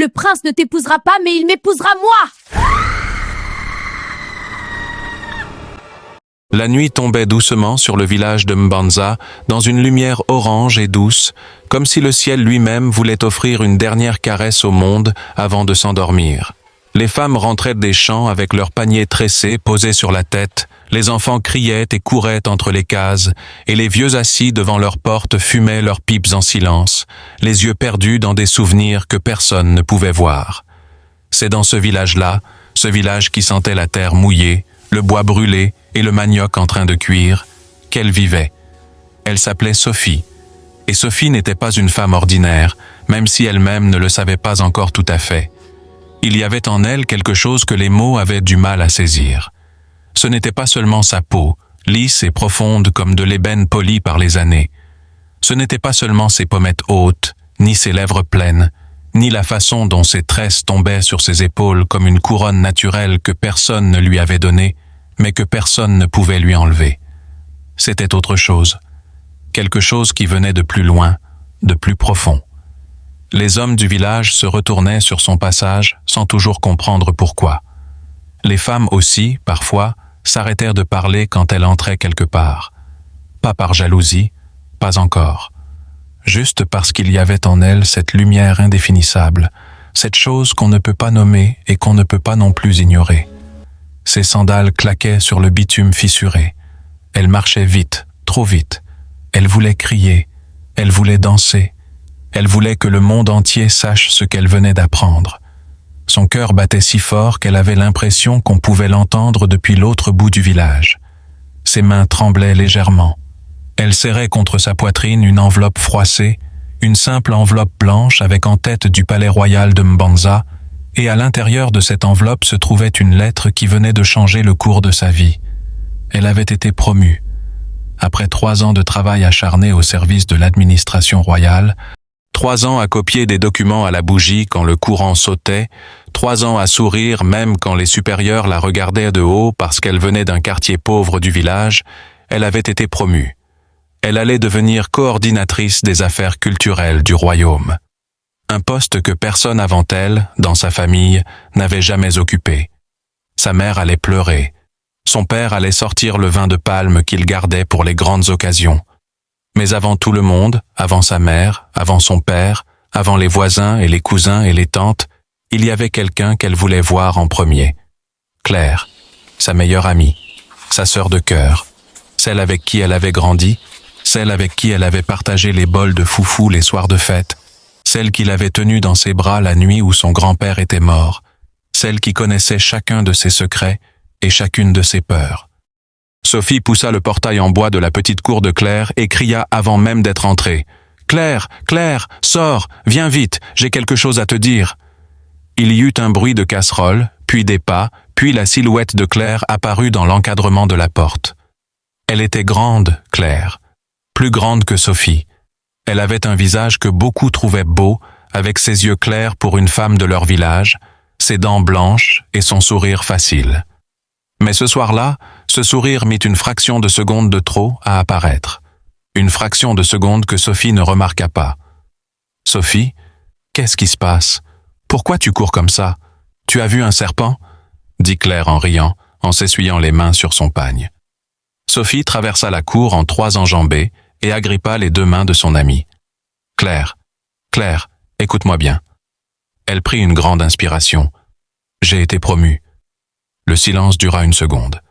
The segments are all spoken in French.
Le prince ne t'épousera pas, mais il m'épousera moi. La nuit tombait doucement sur le village de Mbanza, dans une lumière orange et douce, comme si le ciel lui-même voulait offrir une dernière caresse au monde avant de s'endormir. Les femmes rentraient des champs avec leurs paniers tressés posés sur la tête, les enfants criaient et couraient entre les cases, et les vieux assis devant leurs portes fumaient leurs pipes en silence, les yeux perdus dans des souvenirs que personne ne pouvait voir. C'est dans ce village-là, ce village qui sentait la terre mouillée, le bois brûlé et le manioc en train de cuire, qu'elle vivait. Elle s'appelait Sophie, et Sophie n'était pas une femme ordinaire, même si elle-même ne le savait pas encore tout à fait. Il y avait en elle quelque chose que les mots avaient du mal à saisir. Ce n'était pas seulement sa peau, lisse et profonde comme de l'ébène poli par les années. Ce n'était pas seulement ses pommettes hautes, ni ses lèvres pleines, ni la façon dont ses tresses tombaient sur ses épaules comme une couronne naturelle que personne ne lui avait donnée, mais que personne ne pouvait lui enlever. C'était autre chose, quelque chose qui venait de plus loin, de plus profond. Les hommes du village se retournaient sur son passage sans toujours comprendre pourquoi. Les femmes aussi, parfois, s'arrêtèrent de parler quand elle entrait quelque part. Pas par jalousie, pas encore. Juste parce qu'il y avait en elle cette lumière indéfinissable, cette chose qu'on ne peut pas nommer et qu'on ne peut pas non plus ignorer. Ses sandales claquaient sur le bitume fissuré. Elle marchait vite, trop vite. Elle voulait crier, elle voulait danser. Elle voulait que le monde entier sache ce qu'elle venait d'apprendre. Son cœur battait si fort qu'elle avait l'impression qu'on pouvait l'entendre depuis l'autre bout du village. Ses mains tremblaient légèrement. Elle serrait contre sa poitrine une enveloppe froissée, une simple enveloppe blanche avec en tête du palais royal de Mbanza, et à l'intérieur de cette enveloppe se trouvait une lettre qui venait de changer le cours de sa vie. Elle avait été promue. Après 3 ans de travail acharné au service de l'administration royale, 3 ans à copier des documents à la bougie quand le courant sautait, 3 ans à sourire même quand les supérieurs la regardaient de haut parce qu'elle venait d'un quartier pauvre du village, elle avait été promue. Elle allait devenir coordinatrice des affaires culturelles du royaume. Un poste que personne avant elle, dans sa famille, n'avait jamais occupé. Sa mère allait pleurer. Son père allait sortir le vin de palme qu'il gardait pour les grandes occasions. Mais avant tout le monde, avant sa mère, avant son père, avant les voisins et les cousins et les tantes, il y avait quelqu'un qu'elle voulait voir en premier. Claire, sa meilleure amie, sa sœur de cœur, celle avec qui elle avait grandi, celle avec qui elle avait partagé les bols de foufou les soirs de fête, celle qu'il avait tenue dans ses bras la nuit où son grand-père était mort, celle qui connaissait chacun de ses secrets et chacune de ses peurs. Sophie poussa le portail en bois de la petite cour de Claire et cria avant même d'être entrée. « Claire, Claire, sors, viens vite, j'ai quelque chose à te dire. » Il y eut un bruit de casserole, puis des pas, puis la silhouette de Claire apparut dans l'encadrement de la porte. Elle était grande, Claire, plus grande que Sophie. Elle avait un visage que beaucoup trouvaient beau, avec ses yeux clairs pour une femme de leur village, ses dents blanches et son sourire facile. Mais ce soir-là, ce sourire mit une fraction de seconde de trop à apparaître. Une fraction de seconde que Sophie ne remarqua pas. « Sophie, qu'est-ce qui se passe? Pourquoi tu cours comme ça? Tu as vu un serpent ?» dit Claire en riant, en s'essuyant les mains sur son pagne. Sophie traversa la cour en 3 enjambées et agrippa les 2 mains de son amie. « Claire, Claire, écoute-moi bien. » Elle prit une grande inspiration. « J'ai été promue. » Le silence dura 1 seconde,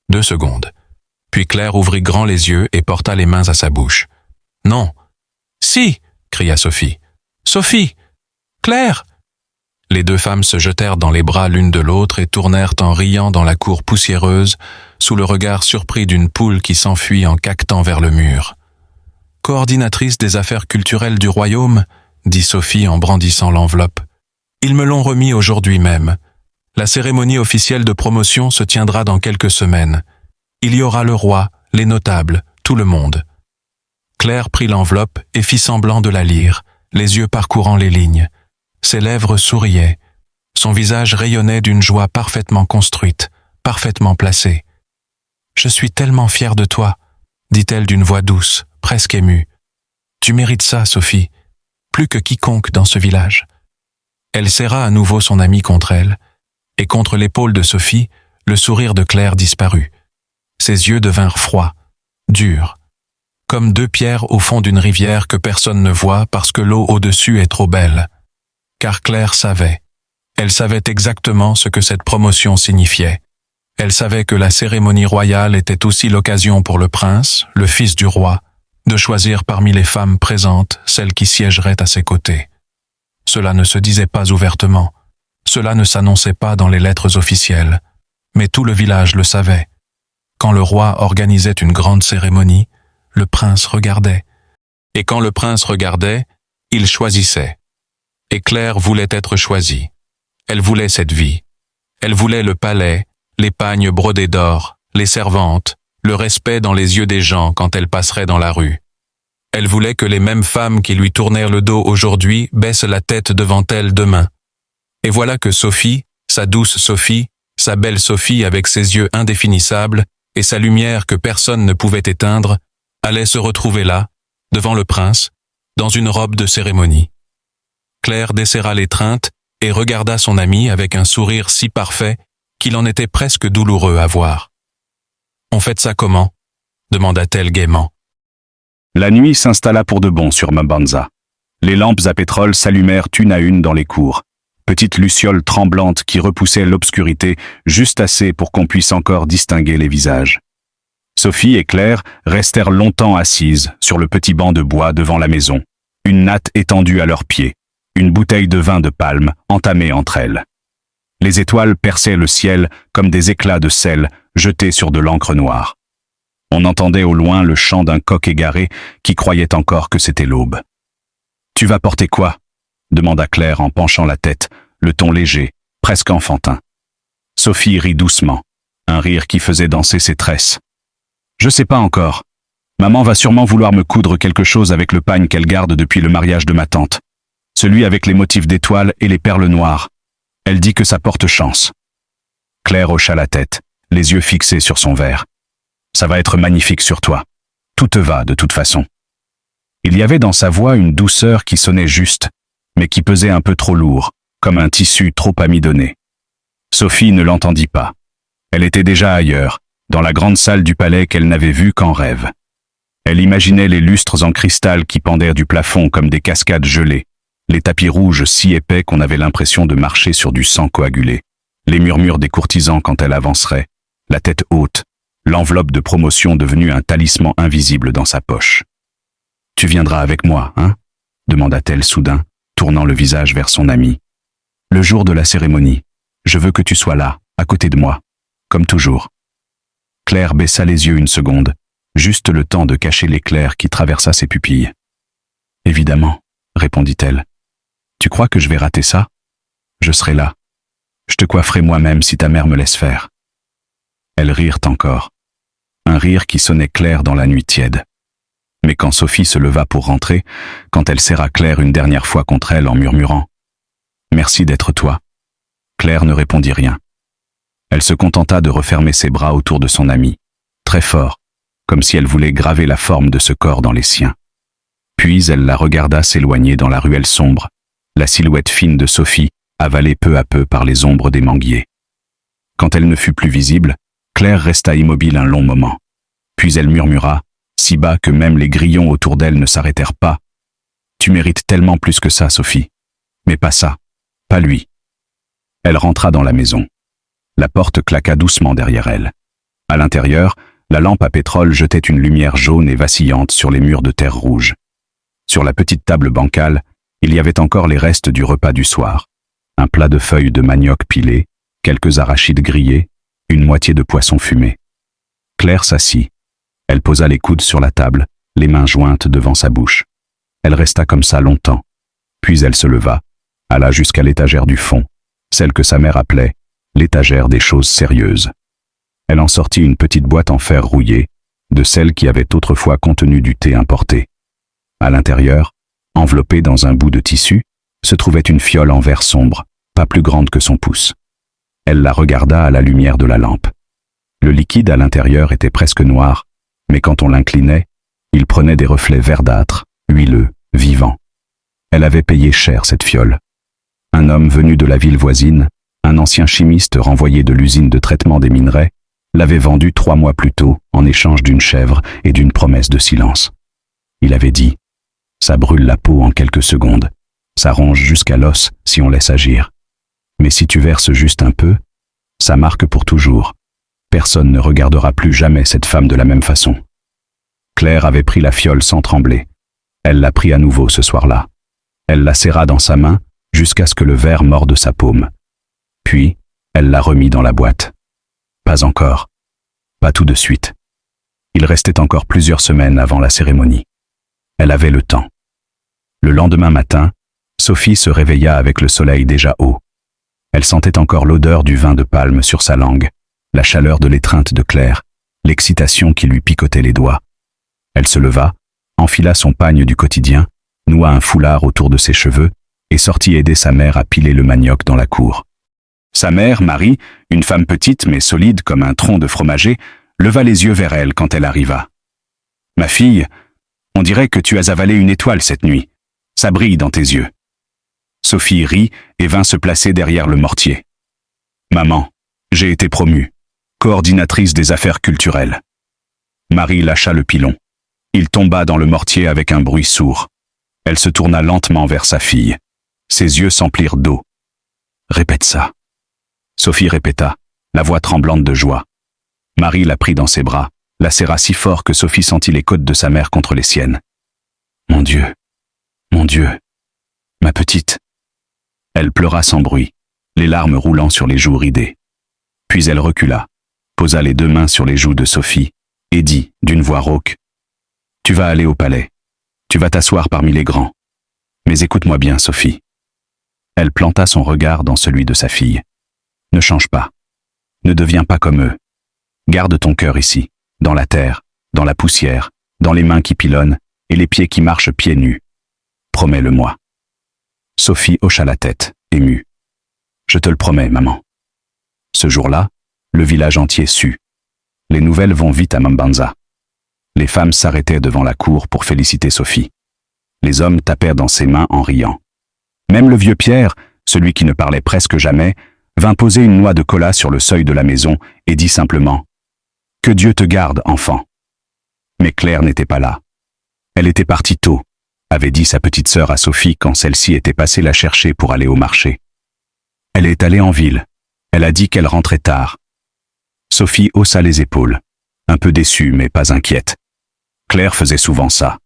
2 secondes. Puis Claire ouvrit grand les yeux et porta les mains à sa bouche. « Non. »« Si !» cria Sophie. « Sophie ! Claire !» Les 2 femmes se jetèrent dans les bras l'une de l'autre et tournèrent en riant dans la cour poussiéreuse, sous le regard surpris d'une poule qui s'enfuit en caquetant vers le mur. « Coordinatrice des affaires culturelles du royaume ?» dit Sophie en brandissant l'enveloppe. « Ils me l'ont remis aujourd'hui même. La cérémonie officielle de promotion se tiendra dans quelques semaines. Il y aura le roi, les notables, tout le monde. » Claire prit l'enveloppe et fit semblant de la lire, les yeux parcourant les lignes. Ses lèvres souriaient. Son visage rayonnait d'une joie parfaitement construite, parfaitement placée. « Je suis tellement fière de toi, » dit-elle d'une voix douce, presque émue. « Tu mérites ça, Sophie, plus que quiconque dans ce village. » Elle serra à nouveau son amie contre elle, et contre l'épaule de Sophie, le sourire de Claire disparut. Ses yeux devinrent froids, durs, comme deux pierres au fond d'une rivière que personne ne voit parce que l'eau au-dessus est trop belle. Car Claire savait. Elle savait exactement ce que cette promotion signifiait. Elle savait que la cérémonie royale était aussi l'occasion pour le prince, le fils du roi, de choisir parmi les femmes présentes celle qui siégerait à ses côtés. Cela ne se disait pas ouvertement, cela ne s'annonçait pas dans les lettres officielles, mais tout le village le savait. Quand le roi organisait une grande cérémonie, le prince regardait. Et quand le prince regardait, il choisissait. Et Claire voulait être choisie. Elle voulait cette vie. Elle voulait le palais, les pagnes brodés d'or, les servantes, le respect dans les yeux des gens quand elle passerait dans la rue. Elle voulait que les mêmes femmes qui lui tournèrent le dos aujourd'hui baissent la tête devant elle demain. Et voilà que Sophie, sa douce Sophie, sa belle Sophie avec ses yeux indéfinissables et sa lumière que personne ne pouvait éteindre, allait se retrouver là, devant le prince, dans une robe de cérémonie. Claire desserra l'étreinte et regarda son amie avec un sourire si parfait qu'il en était presque douloureux à voir. « On fait ça comment ?» demanda-t-elle gaiement. La nuit s'installa pour de bon sur Mbanza. Les lampes à pétrole s'allumèrent une à une dans les cours. Petites lucioles tremblantes qui repoussaient l'obscurité juste assez pour qu'on puisse encore distinguer les visages. Sophie et Claire restèrent longtemps assises sur le petit banc de bois devant la maison, une natte étendue à leurs pieds, une bouteille de vin de palme entamée entre elles. Les étoiles perçaient le ciel comme des éclats de sel jetés sur de l'encre noire. On entendait au loin le chant d'un coq égaré qui croyait encore que c'était l'aube. « Tu vas porter quoi ?» demanda Claire en penchant la tête, le ton léger, presque enfantin. Sophie rit doucement, un rire qui faisait danser ses tresses. « Je sais pas encore. Maman va sûrement vouloir me coudre quelque chose avec le pagne qu'elle garde depuis le mariage de ma tante. Celui avec les motifs d'étoiles et les perles noires. Elle dit que ça porte chance. » Claire hocha la tête, les yeux fixés sur son verre. « Ça va être magnifique sur toi. Tout te va de toute façon. » Il y avait dans sa voix une douceur qui sonnait juste, mais qui pesait un peu trop lourd, comme un tissu trop amidonné. Sophie ne l'entendit pas. Elle était déjà ailleurs, dans la grande salle du palais qu'elle n'avait vue qu'en rêve. Elle imaginait les lustres en cristal qui pendaient du plafond comme des cascades gelées, les tapis rouges si épais qu'on avait l'impression de marcher sur du sang coagulé, les murmures des courtisans quand elle avancerait, la tête haute, l'enveloppe de promotion devenue un talisman invisible dans sa poche. « Tu viendras avec moi, hein ?» demanda-t-elle soudain, tournant le visage vers son ami. « Le jour de la cérémonie, je veux que tu sois là, à côté de moi, comme toujours. » Claire baissa les yeux une seconde, juste le temps de cacher l'éclair qui traversa ses pupilles. « Évidemment, » répondit-elle. « Tu crois que je vais rater ça ? Je serai là. Je te coifferai moi-même si ta mère me laisse faire. » Elles rirent encore. Un rire qui sonnait clair dans la nuit tiède. Mais quand Sophie se leva pour rentrer, quand elle serra Claire une dernière fois contre elle en murmurant « Merci d'être toi », Claire ne répondit rien. Elle se contenta de refermer ses bras autour de son amie, très fort, comme si elle voulait graver la forme de ce corps dans les siens. Puis elle la regarda s'éloigner dans la ruelle sombre, la silhouette fine de Sophie avalée peu à peu par les ombres des manguiers. Quand elle ne fut plus visible, Claire resta immobile un long moment. Puis elle murmura, si bas que même les grillons autour d'elle ne s'arrêtèrent pas. « Tu mérites tellement plus que ça, Sophie. Mais pas ça. Pas lui. » Elle rentra dans la maison. La porte claqua doucement derrière elle. À l'intérieur, la lampe à pétrole jetait une lumière jaune et vacillante sur les murs de terre rouge. Sur la petite table bancale, il y avait encore les restes du repas du soir. Un plat de feuilles de manioc pilées, quelques arachides grillés, une moitié de poisson fumé. Claire s'assit. Elle posa les coudes sur la table, les mains jointes devant sa bouche. Elle resta comme ça longtemps. Puis elle se leva, alla jusqu'à l'étagère du fond, celle que sa mère appelait l'étagère des choses sérieuses. Elle en sortit une petite boîte en fer rouillé, de celle qui avait autrefois contenu du thé importé. À l'intérieur, enveloppée dans un bout de tissu, se trouvait une fiole en verre sombre, pas plus grande que son pouce. Elle la regarda à la lumière de la lampe. Le liquide à l'intérieur était presque noir, mais quand on l'inclinait, il prenait des reflets verdâtres, huileux, vivants. Elle avait payé cher cette fiole. Un homme venu de la ville voisine, un ancien chimiste renvoyé de l'usine de traitement des minerais, l'avait vendu 3 mois plus tôt en échange d'une chèvre et d'une promesse de silence. Il avait dit « Ça brûle la peau en quelques secondes, ça ronge jusqu'à l'os si on laisse agir. Mais si tu verses juste un peu, ça marque pour toujours. Personne ne regardera plus jamais cette femme de la même façon. » Claire avait pris la fiole sans trembler. Elle l'a pris à nouveau ce soir-là. Elle la serra dans sa main jusqu'à ce que le verre morde sa paume. Puis, elle l'a remis dans la boîte. Pas encore. Pas tout de suite. Il restait encore plusieurs semaines avant la cérémonie. Elle avait le temps. Le lendemain matin, Sophie se réveilla avec le soleil déjà haut. Elle sentait encore l'odeur du vin de palme sur sa langue, la chaleur de l'étreinte de Claire, l'excitation qui lui picotait les doigts. Elle se leva, enfila son pagne du quotidien, noua un foulard autour de ses cheveux et sortit aider sa mère à piler le manioc dans la cour. Sa mère, Marie, une femme petite mais solide comme un tronc de fromager, leva les yeux vers elle quand elle arriva. « Ma fille, on dirait que tu as avalé une étoile cette nuit. Ça brille dans tes yeux. » Sophie rit et vint se placer derrière le mortier. « Maman, j'ai été promue, coordinatrice des affaires culturelles. » Marie lâcha le pilon. Il tomba dans le mortier avec un bruit sourd. Elle se tourna lentement vers sa fille. Ses yeux s'emplirent d'eau. « Répète ça. » Sophie répéta, la voix tremblante de joie. Marie la prit dans ses bras, la serra si fort que Sophie sentit les côtes de sa mère contre les siennes. « Mon Dieu, ma petite. » Elle pleura sans bruit, les larmes roulant sur les joues ridées. Puis elle recula, posa les 2 mains sur les joues de Sophie et dit, d'une voix rauque, « Tu vas aller au palais. Tu vas t'asseoir parmi les grands. Mais écoute-moi bien, Sophie. » Elle planta son regard dans celui de sa fille. « Ne change pas. Ne deviens pas comme eux. Garde ton cœur ici, dans la terre, dans la poussière, dans les mains qui pilonnent et les pieds qui marchent pieds nus. Promets-le-moi. » Sophie hocha la tête, émue. « Je te le promets, maman. » Ce jour-là, le village entier sut. Les nouvelles vont vite à Mbanza. Les femmes s'arrêtaient devant la cour pour féliciter Sophie. Les hommes tapèrent dans ses mains en riant. Même le vieux Pierre, celui qui ne parlait presque jamais, vint poser une noix de cola sur le seuil de la maison et dit simplement « Que Dieu te garde, enfant. » Mais Claire n'était pas là. Elle était partie tôt, avait dit sa petite sœur à Sophie quand celle-ci était passée la chercher pour aller au marché. Elle est allée en ville. Elle a dit qu'elle rentrait tard. Sophie haussa les épaules, un peu déçue mais pas inquiète. Claire faisait souvent ça.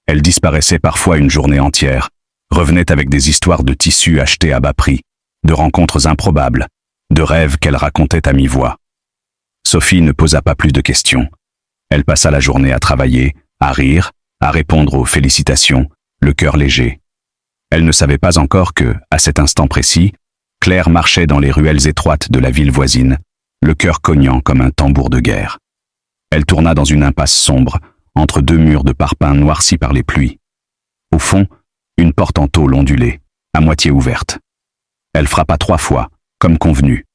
Elle disparaissait parfois une journée entière, revenait avec des histoires de tissus achetés à bas prix, de rencontres improbables, de rêves qu'elle racontait à mi-voix. Sophie ne posa pas plus de questions. Elle passa la journée à travailler, à rire, à répondre aux félicitations, le cœur léger. Elle ne savait pas encore que, à cet instant précis, Claire marchait dans les ruelles étroites de la ville voisine, le cœur cognant comme un tambour de guerre. Elle tourna dans une impasse sombre, entre 2 murs de parpaing noircis par les pluies. Au fond, une porte en tôle ondulée, à moitié ouverte. Elle frappa 3 fois, comme convenu.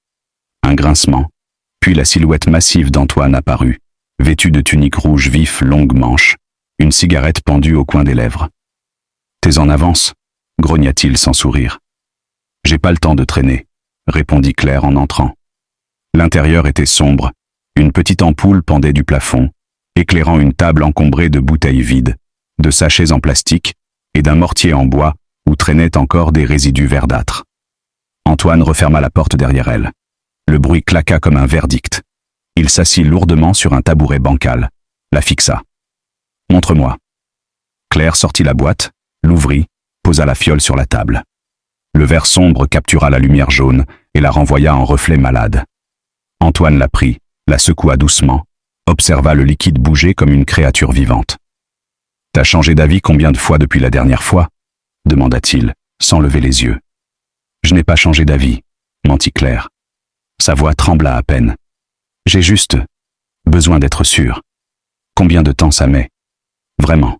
Un grincement, puis la silhouette massive d'Antoine apparut, vêtu de tunique rouge vif longue manche, une cigarette pendue au coin des lèvres. « T'es en avance » grogna-t-il sans sourire. « J'ai pas le temps de traîner » répondit Claire en entrant. L'intérieur était sombre, une petite ampoule pendait du plafond, éclairant une table encombrée de bouteilles vides, de sachets en plastique et d'un mortier en bois où traînaient encore des résidus verdâtres. Antoine referma la porte derrière elle. Le bruit claqua comme un verdict. Il s'assit lourdement sur un tabouret bancal, la fixa. « Montre-moi. » Claire sortit la boîte, l'ouvrit, posa la fiole sur la table. Le verre sombre captura la lumière jaune et la renvoya en reflet malade. Antoine la prit, la secoua doucement, observa le liquide bouger comme une créature vivante. « T'as changé d'avis combien de fois depuis la dernière fois ?» demanda-t-il, sans lever les yeux. « Je n'ai pas changé d'avis, » mentit Claire. Sa voix trembla à peine. « J'ai juste besoin d'être sûr. Combien de temps ça met? Vraiment. »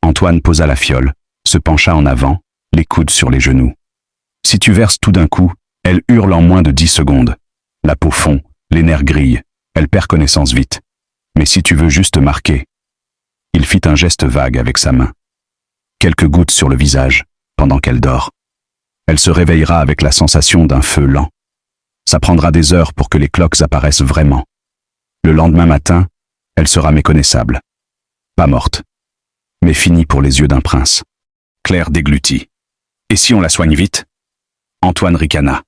Antoine posa la fiole, se pencha en avant, les coudes sur les genoux. « Si tu verses tout d'un coup, elle hurle en moins de 10 secondes. La peau fond, les nerfs grillent, elle perd connaissance vite. Mais si tu veux juste marquer... » Il fit un geste vague avec sa main. Quelques gouttes sur le visage, pendant qu'elle dort. Elle se réveillera avec la sensation d'un feu lent. Ça prendra des heures pour que les cloques apparaissent vraiment. Le lendemain matin, elle sera méconnaissable. Pas morte, mais finie pour les yeux d'un prince. Claire déglutit. Et si on la soigne vite? Antoine ricana.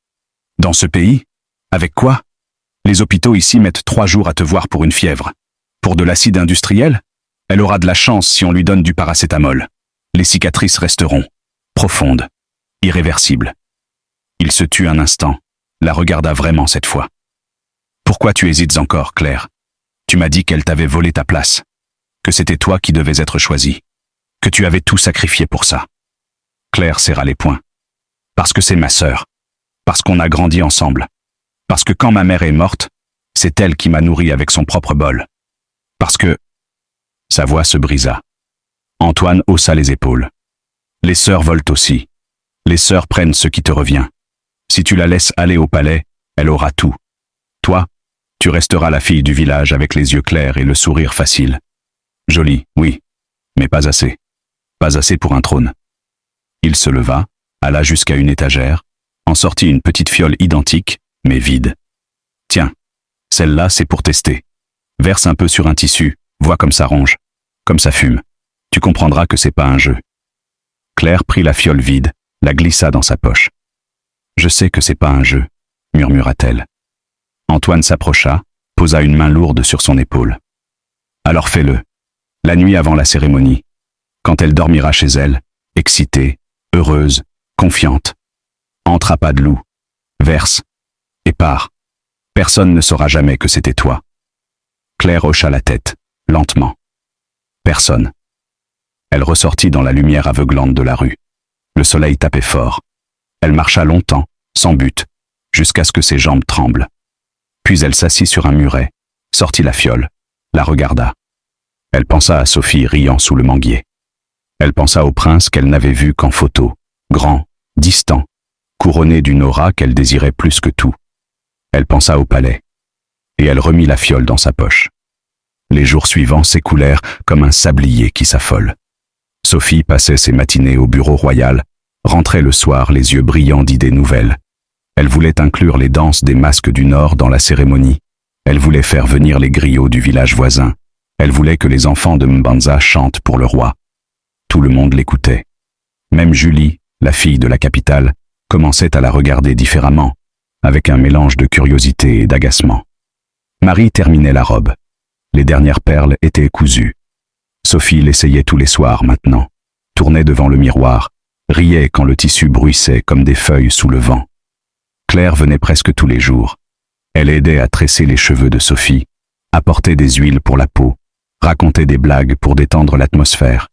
Dans ce pays? Avec quoi? Les hôpitaux ici mettent 3 jours à te voir pour une fièvre. Pour de l'acide industriel? Elle aura de la chance si on lui donne du paracétamol. Les cicatrices resteront profondes, irréversibles. Il se tut un instant, la regarda vraiment cette fois. Pourquoi tu hésites encore, Claire? Tu m'as dit qu'elle t'avait volé ta place, que c'était toi qui devais être choisie, que tu avais tout sacrifié pour ça. Claire serra les poings. Parce que c'est ma sœur, parce qu'on a grandi ensemble, parce que quand ma mère est morte, c'est elle qui m'a nourri avec son propre bol. Parce que... Sa voix se brisa. Antoine haussa les épaules. Les sœurs volent aussi. Les sœurs prennent ce qui te revient. Si tu la laisses aller au palais, elle aura tout. Toi, tu resteras la fille du village avec les yeux clairs et le sourire facile. Jolie, oui, mais pas assez. Pas assez pour un trône. Il se leva, alla jusqu'à une étagère, en sortit une petite fiole identique, mais vide. Tiens, celle-là c'est pour tester. Verse un peu sur un tissu, vois comme ça ronge, comme ça fume. Tu comprendras que c'est pas un jeu. Claire prit la fiole vide, la glissa dans sa poche. Je sais que c'est pas un jeu, murmura-t-elle. Antoine s'approcha, posa une main lourde sur son épaule. Alors fais-le. La nuit avant la cérémonie. Quand elle dormira chez elle, excitée, heureuse, confiante. Entre à pas de loup. Verse. Et pars. Personne ne saura jamais que c'était toi. Claire hocha la tête, lentement. Personne. Elle ressortit dans la lumière aveuglante de la rue. Le soleil tapait fort. Elle marcha longtemps, sans but, jusqu'à ce que ses jambes tremblent. Puis elle s'assit sur un muret, sortit la fiole, la regarda. Elle pensa à Sophie riant sous le manguier. Elle pensa au prince qu'elle n'avait vu qu'en photo, grand, distant, couronné d'une aura qu'elle désirait plus que tout. Elle pensa au palais, et elle remit la fiole dans sa poche. Les jours suivants s'écoulèrent comme un sablier qui s'affole. Sophie passait ses matinées au bureau royal, rentrait le soir les yeux brillants d'idées nouvelles. Elle voulait inclure les danses des masques du Nord dans la cérémonie. Elle voulait faire venir les griots du village voisin. Elle voulait que les enfants de Mbanza chantent pour le roi. Tout le monde l'écoutait. Même Julie, la fille de la capitale, commençait à la regarder différemment, avec un mélange de curiosité et d'agacement. Marie terminait la robe. Les dernières perles étaient cousues. Sophie l'essayait tous les soirs maintenant, tournait devant le miroir, riait quand le tissu bruissait comme des feuilles sous le vent. Claire venait presque tous les jours. Elle aidait à tresser les cheveux de Sophie, apportait des huiles pour la peau, racontait des blagues pour détendre l'atmosphère.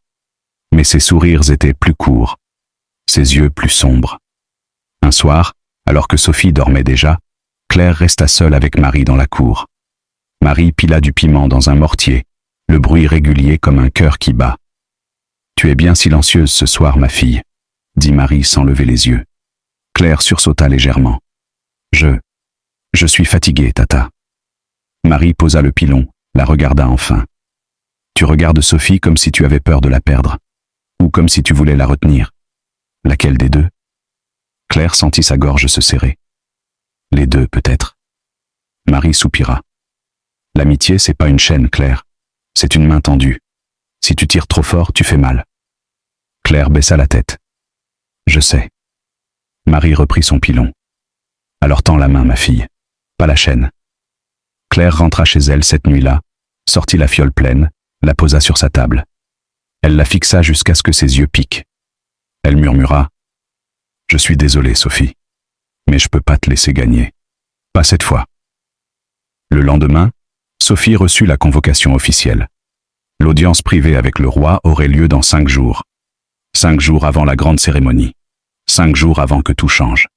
Mais ses sourires étaient plus courts, ses yeux plus sombres. Un soir, alors que Sophie dormait déjà, Claire resta seule avec Marie dans la cour. Marie pila du piment dans un mortier, le bruit régulier comme un cœur qui bat. « Tu es bien silencieuse ce soir, ma fille », dit Marie sans lever les yeux. Claire sursauta légèrement. « Je suis fatiguée, Tata. » Marie posa le pilon, la regarda enfin. « Tu regardes Sophie comme si tu avais peur de la perdre, ou comme si tu voulais la retenir. Laquelle des deux ?» Claire sentit sa gorge se serrer. « Les deux, peut-être. » Marie soupira. « L'amitié, c'est pas une chaîne, Claire. C'est une main tendue. Si tu tires trop fort, tu fais mal. » Claire baissa la tête. « Je sais. » Marie reprit son pilon. « Alors tends la main, ma fille. Pas la chaîne. » Claire rentra chez elle cette nuit-là, sortit la fiole pleine, la posa sur sa table. Elle la fixa jusqu'à ce que ses yeux piquent. Elle murmura « Je suis désolée, Sophie, mais je peux pas te laisser gagner. Pas cette fois. » Le lendemain, Sophie reçut la convocation officielle. L'audience privée avec le roi aurait lieu dans 5 jours. 5 jours avant la grande cérémonie. 5 jours avant que tout change.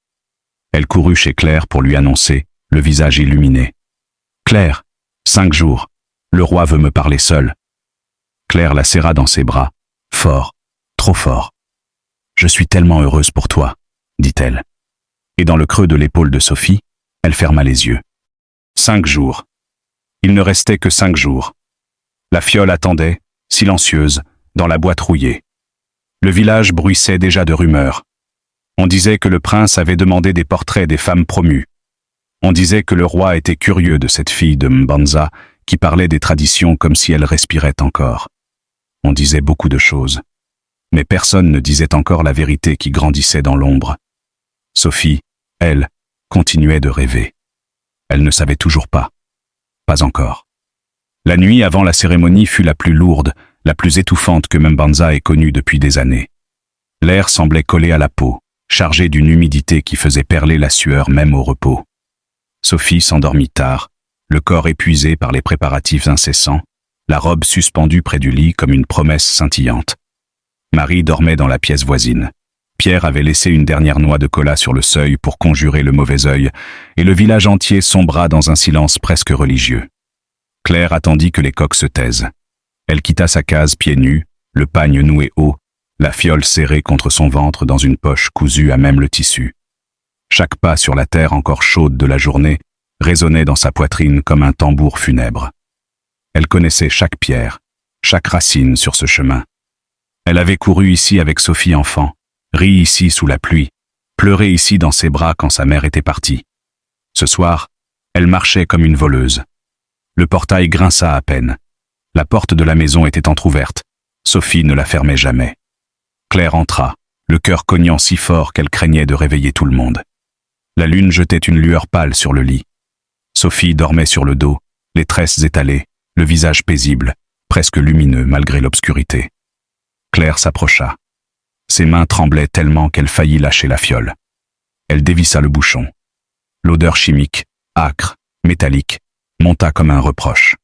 Elle courut chez Claire pour lui annoncer, le visage illuminé. « Claire, 5 jours. Le roi veut me parler seul. » Claire la serra dans ses bras, fort, trop fort. « Je suis tellement heureuse pour toi, » dit-elle. Et dans le creux de l'épaule de Sophie, elle ferma les yeux. 5 jours. Il ne restait que 5 jours. La fiole attendait, silencieuse, dans la boîte rouillée. Le village bruissait déjà de rumeurs. On disait que le prince avait demandé des portraits des femmes promues. On disait que le roi était curieux de cette fille de Mbanza qui parlait des traditions comme si elle respirait encore. On disait beaucoup de choses. Mais personne ne disait encore la vérité qui grandissait dans l'ombre. Sophie, elle, continuait de rêver. Elle ne savait toujours pas. Pas encore. La nuit avant la cérémonie fut la plus lourde, la plus étouffante que Mbanza ait connue depuis des années. L'air semblait collé à la peau, chargé d'une humidité qui faisait perler la sueur même au repos. Sophie s'endormit tard, le corps épuisé par les préparatifs incessants, la robe suspendue près du lit comme une promesse scintillante. Marie dormait dans la pièce voisine. Pierre avait laissé une dernière noix de cola sur le seuil pour conjurer le mauvais œil, et le village entier sombra dans un silence presque religieux. Claire attendit que les coqs se taisent. Elle quitta sa case pieds nus, le pagne noué haut, la fiole serrée contre son ventre dans une poche cousue à même le tissu. Chaque pas sur la terre encore chaude de la journée résonnait dans sa poitrine comme un tambour funèbre. Elle connaissait chaque pierre, chaque racine sur ce chemin. Elle avait couru ici avec Sophie enfant, ri ici sous la pluie, pleuré ici dans ses bras quand sa mère était partie. Ce soir, elle marchait comme une voleuse. Le portail grinça à peine. La porte de la maison était entr'ouverte. Sophie ne la fermait jamais. Claire entra, le cœur cognant si fort qu'elle craignait de réveiller tout le monde. La lune jetait une lueur pâle sur le lit. Sophie dormait sur le dos, les tresses étalées, le visage paisible, presque lumineux malgré l'obscurité. Claire s'approcha. Ses mains tremblaient tellement qu'elle faillit lâcher la fiole. Elle dévissa le bouchon. L'odeur chimique, âcre, métallique, monta comme un reproche.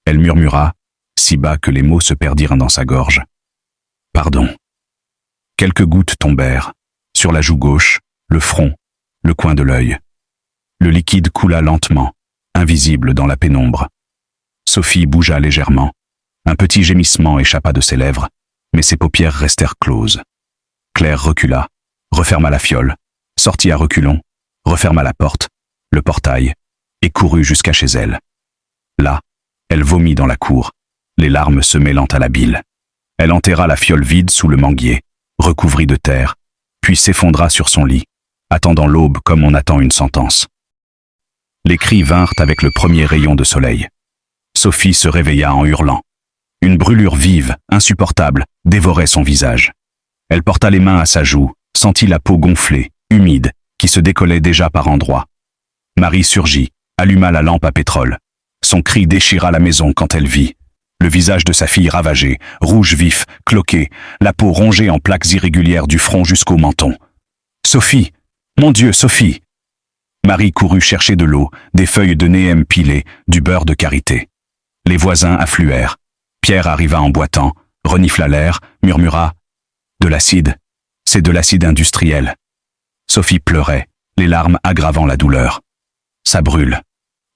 Elle murmura, si bas que les mots se perdirent dans sa gorge. « Pardon ». Quelques gouttes tombèrent, sur la joue gauche, le front, le coin de l'œil. Le liquide coula lentement, invisible dans la pénombre. Sophie bougea légèrement. Un petit gémissement échappa de ses lèvres, mais ses paupières restèrent closes. Claire recula, referma la fiole, sortit à reculons, referma la porte, le portail, et courut jusqu'à chez elle. Là, elle vomit dans la cour, les larmes se mêlant à la bile. Elle enterra la fiole vide sous le manguier, recouvrit de terre, puis s'effondra sur son lit, attendant l'aube comme on attend une sentence. Les cris vinrent avec le premier rayon de soleil. Sophie se réveilla en hurlant. Une brûlure vive, insupportable, dévorait son visage. Elle porta les mains à sa joue, sentit la peau gonflée, humide, qui se décollait déjà par endroits. Marie surgit, alluma la lampe à pétrole. Son cri déchira la maison quand elle vit. Le visage de sa fille ravagé, rouge vif, cloqué, la peau rongée en plaques irrégulières du front jusqu'au menton. « Sophie! Mon Dieu, Sophie !» Marie courut chercher de l'eau, des feuilles de néem pilées, du beurre de karité. Les voisins affluèrent. Pierre arriva en boitant, renifla l'air, murmura « De l'acide, c'est de l'acide industriel. » Sophie pleurait, les larmes aggravant la douleur. « Ça brûle.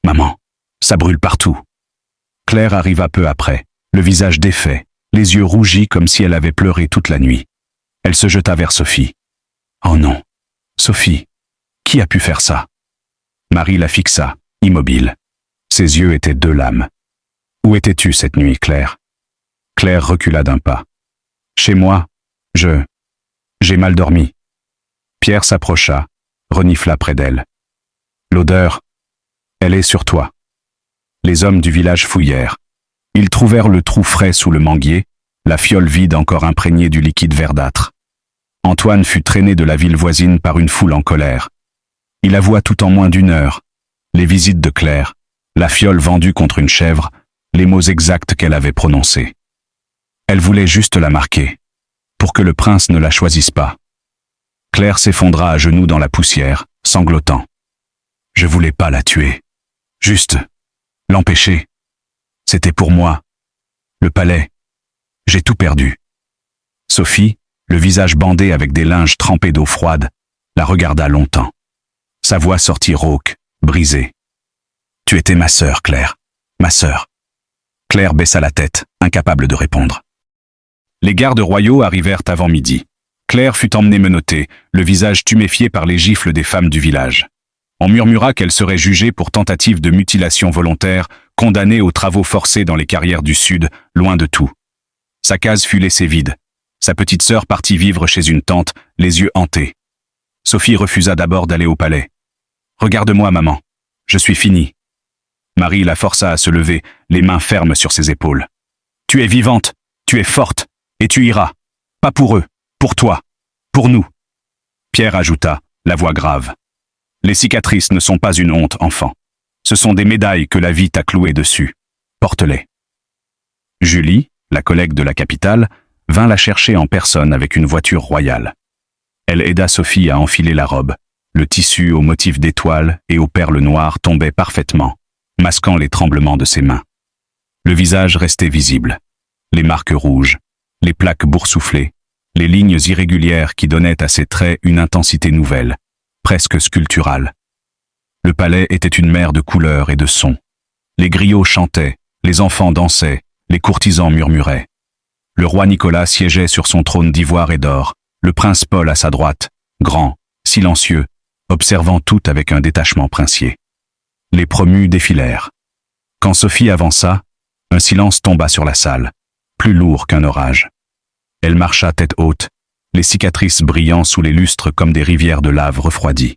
Maman, ça brûle partout. » Claire arriva peu après, le visage défait, les yeux rougis comme si elle avait pleuré toute la nuit. Elle se jeta vers Sophie. « Oh non, Sophie, qui a pu faire ça ?» Marie la fixa, immobile. Ses yeux étaient deux lames. « Où étais-tu cette nuit, Claire ?» Claire recula d'un pas. « Chez moi, j'ai mal dormi. » Pierre s'approcha, renifla près d'elle. « L'odeur, elle est sur toi. » Les hommes du village fouillèrent. Ils trouvèrent le trou frais sous le manguier, la fiole vide encore imprégnée du liquide verdâtre. Antoine fut traîné de la ville voisine par une foule en colère. Il avoua tout en moins d'1 heure. Les visites de Claire, la fiole vendue contre une chèvre, les mots exacts qu'elle avait prononcés. Elle voulait juste la marquer, pour que le prince ne la choisisse pas. Claire s'effondra à genoux dans la poussière, sanglotant. Je voulais pas la tuer. Juste l'empêcher. C'était pour moi. Le palais. J'ai tout perdu. Sophie, le visage bandé avec des linges trempés d'eau froide, la regarda longtemps. Sa voix sortit rauque, brisée. Tu étais ma sœur, Claire. Ma sœur. Claire baissa la tête, incapable de répondre. Les gardes royaux arrivèrent avant midi. Claire fut emmenée menottée, le visage tuméfié par les gifles des femmes du village. On murmura qu'elle serait jugée pour tentative de mutilation volontaire, condamnée aux travaux forcés dans les carrières du Sud, loin de tout. Sa case fut laissée vide. Sa petite sœur partit vivre chez une tante, les yeux hantés. Sophie refusa d'abord d'aller au palais. « Regarde-moi, maman. Je suis finie. » Marie la força à se lever, les mains fermes sur ses épaules. « Tu es vivante, tu es forte, et tu iras. Pas pour eux, pour toi, pour nous. » Pierre ajouta, la voix grave. « Les cicatrices ne sont pas une honte, enfant. Ce sont des médailles que la vie t'a clouées dessus. Porte-les. » Julie, la collègue de la capitale, vint la chercher en personne avec une voiture royale. Elle aida Sophie à enfiler la robe. Le tissu aux motifs d'étoiles et aux perles noires tombait parfaitement, masquant les tremblements de ses mains. Le visage restait visible. Les marques rouges, les plaques boursouflées, les lignes irrégulières qui donnaient à ses traits une intensité nouvelle, presque sculpturale. Le palais était une mer de couleurs et de sons. Les griots chantaient, les enfants dansaient, les courtisans murmuraient. Le roi Nicolas siégeait sur son trône d'ivoire et d'or, le prince Paul à sa droite, grand, silencieux, observant tout avec un détachement princier. Les promus défilèrent. Quand Sophie avança, un silence tomba sur la salle, plus lourd qu'un orage. Elle marcha tête haute, les cicatrices brillant sous les lustres comme des rivières de lave refroidies.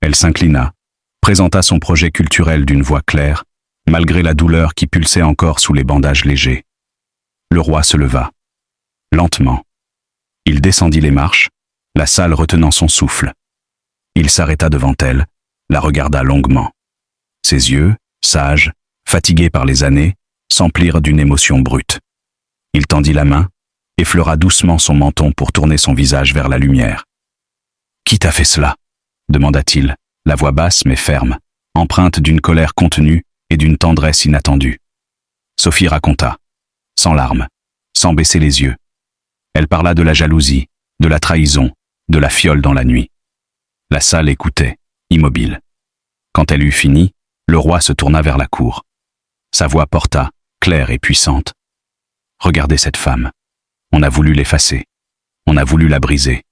Elle s'inclina, présenta son projet culturel d'une voix claire, malgré la douleur qui pulsait encore sous les bandages légers. Le roi se leva. Lentement. Il descendit les marches, la salle retenant son souffle. Il s'arrêta devant elle, la regarda longuement. Ses yeux, sages, fatigués par les années, s'emplirent d'une émotion brute. Il tendit la main, effleura doucement son menton pour tourner son visage vers la lumière. « Qui t'a fait cela ?» demanda-t-il, la voix basse mais ferme, empreinte d'une colère contenue et d'une tendresse inattendue. Sophie raconta, sans larmes, sans baisser les yeux. Elle parla de la jalousie, de la trahison, de la fiole dans la nuit. La salle écoutait, immobile. Quand elle eut fini, le roi se tourna vers la cour. Sa voix porta, claire et puissante. « Regardez cette femme. On a voulu l'effacer. On a voulu la briser.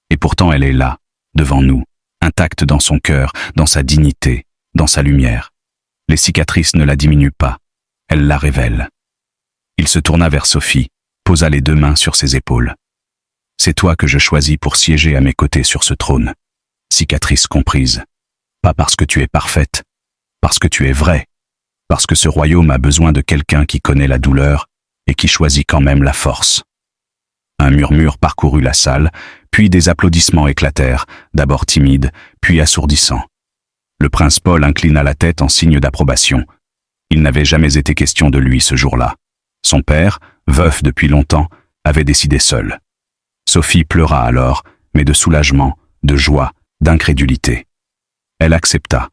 Et pourtant elle est là, devant nous, intacte dans son cœur, dans sa dignité, dans sa lumière. Les cicatrices ne la diminuent pas. Elles la révèlent. » Il se tourna vers Sophie, posa les deux mains sur ses épaules. « C'est toi que je choisis pour siéger à mes côtés sur ce trône. Cicatrice comprise. Pas parce que tu es parfaite, parce que tu es vraie, parce que ce royaume a besoin de quelqu'un qui connaît la douleur et qui choisit quand même la force. » Un murmure parcourut la salle, puis des applaudissements éclatèrent, d'abord timides, puis assourdissants. Le prince Paul inclina la tête en signe d'approbation. Il n'avait jamais été question de lui ce jour-là. Son père, veuf depuis longtemps, avait décidé seul. Sophie pleura alors, mais de soulagement, de joie, d'incrédulité. Elle accepta.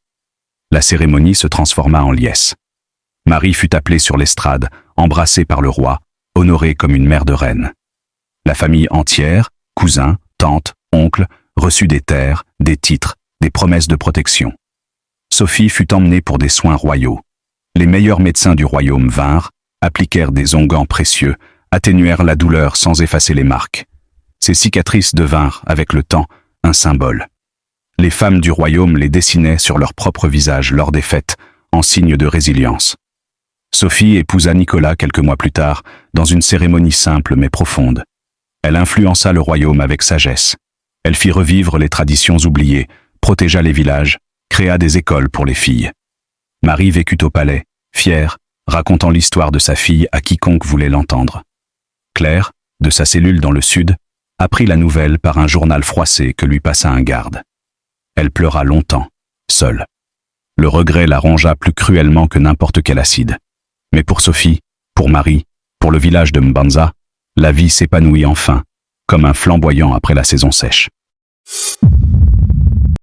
La cérémonie se transforma en liesse. Marie fut appelée sur l'estrade, embrassée par le roi, honorée comme une mère de reine. La famille entière, cousins, tantes, oncles, reçut des terres, des titres, des promesses de protection. Sophie fut emmenée pour des soins royaux. Les meilleurs médecins du royaume vinrent, appliquèrent des onguents précieux, atténuèrent la douleur sans effacer les marques. Ces cicatrices devinrent, avec le temps, un symbole. Les femmes du royaume les dessinaient sur leur propre visage lors des fêtes, en signe de résilience. Sophie épousa Nicolas quelques mois plus tard, dans une cérémonie simple mais profonde. Elle influença le royaume avec sagesse. Elle fit revivre les traditions oubliées, protégea les villages, créa des écoles pour les filles. Marie vécut au palais, fière, racontant l'histoire de sa fille à quiconque voulait l'entendre. Claire, de sa cellule dans le sud, apprit la nouvelle par un journal froissé que lui passa un garde. Elle pleura longtemps, seule. Le regret la rongea plus cruellement que n'importe quel acide. Mais pour Sophie, pour Marie, pour le village de Mbanza, la vie s'épanouit enfin, comme un flamboyant après la saison sèche.